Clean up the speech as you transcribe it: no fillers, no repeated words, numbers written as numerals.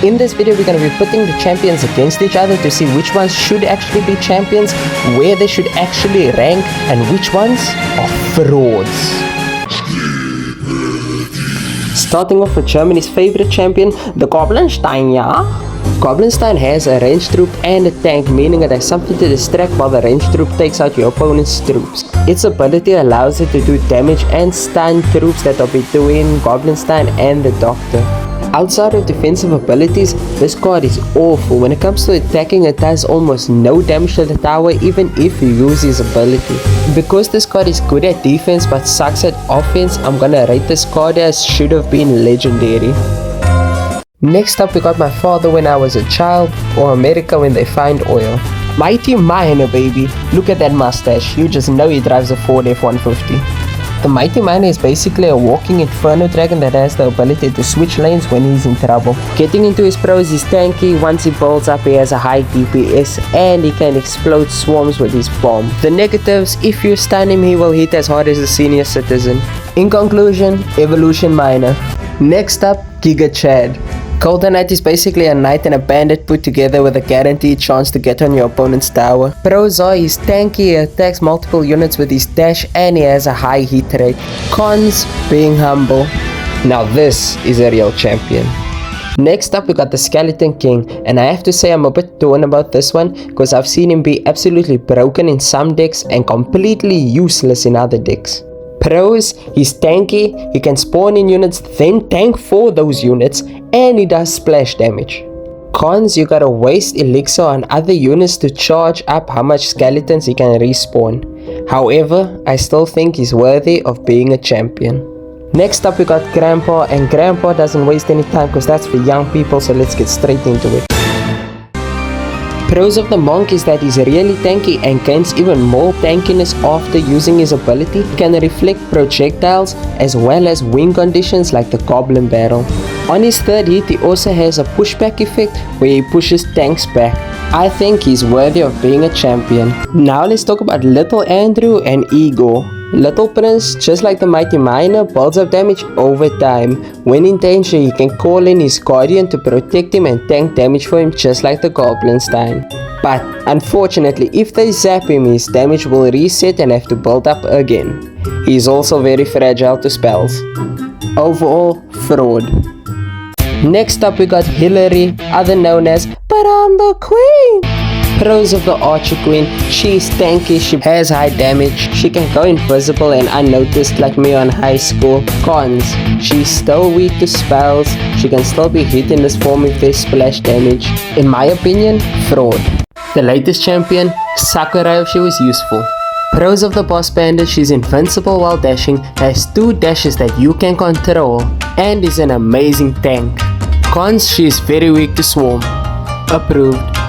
In this video, we're going to be putting the champions against each other to see which ones should actually be champions, where they should actually rank, and which ones are frauds. Starting off with Germany's favorite champion, the Goblinstein, yeah? Goblinstein has a ranged troop and a tank, meaning it has something to distract while the ranged troop takes out your opponent's troops. Its ability allows it to do damage and stun troops that are between Goblinstein and the Doctor. Outside of defensive abilities, this card is awful. When it comes to attacking, it does almost no damage to the tower even if you use his ability. Because this card is good at defense but sucks at offense, I'm gonna rate this card as should have been legendary. Next up, we got My Father When I Was a Child, or America When They Find Oil. Mighty Miner, baby. Look at that mustache. You just know he drives a Ford F-150. The Mighty Miner is basically a walking inferno dragon that has the ability to switch lanes when he's in trouble. Getting into his pros, he's tanky. Once he builds up, he has a high DPS and he can explode swarms with his bomb. The negatives, if you stun him, he will hit as hard as a senior citizen. In conclusion, Evolution Miner. Next up, Giga Chad. Golden Knight is basically a knight and a bandit put together with a guaranteed chance to get on your opponent's tower. Pros are he's tanky, he attacks multiple units with his dash, and he has a high hit rate. Cons, being humble. Now this is a real champion. Next up, we got the Skeleton King, and I have to say I'm a bit torn about this one because I've seen him be absolutely broken in some decks and completely useless in other decks. Pros, he's tanky, he can spawn in units, then tank for those units, and he does splash damage. Cons, you gotta waste elixir on other units to charge up how much skeletons he can respawn. However, I still think he's worthy of being a champion. Next up, we got Grandpa, and Grandpa doesn't waste any time because that's for young people, so let's get straight into it. Pros of the Monk is that he's really tanky and gains even more tankiness after using his ability. He can reflect projectiles as well as wing conditions like the Goblin Barrel. On his third hit, he also has a pushback effect where he pushes tanks back. I think he's worthy of being a champion. Now let's talk about Little Andrew and Igor. Little Prince, just like the Mighty Miner, builds up damage over time. When in danger, he can call in his guardian to protect him and tank damage for him just like the Goblinstein. But unfortunately, if they zap him, his damage will reset and have to build up again. He is also very fragile to spells. Overall, fraud. Next up, we got Hillary, other known as But I'm the Queen. Pros of the Archer Queen, she is tanky, she has high damage, she can go invisible and unnoticed like me on high school. Cons, she's still weak to spells, she can still be hit in this form if they splash damage. In my opinion, fraud. The latest champion, Sakurai if she was useful. Pros of the Boss Bandit, she's invincible while dashing, has 2 dashes that you can control, and is an amazing tank. Cons, she is very weak to swarm. Approved.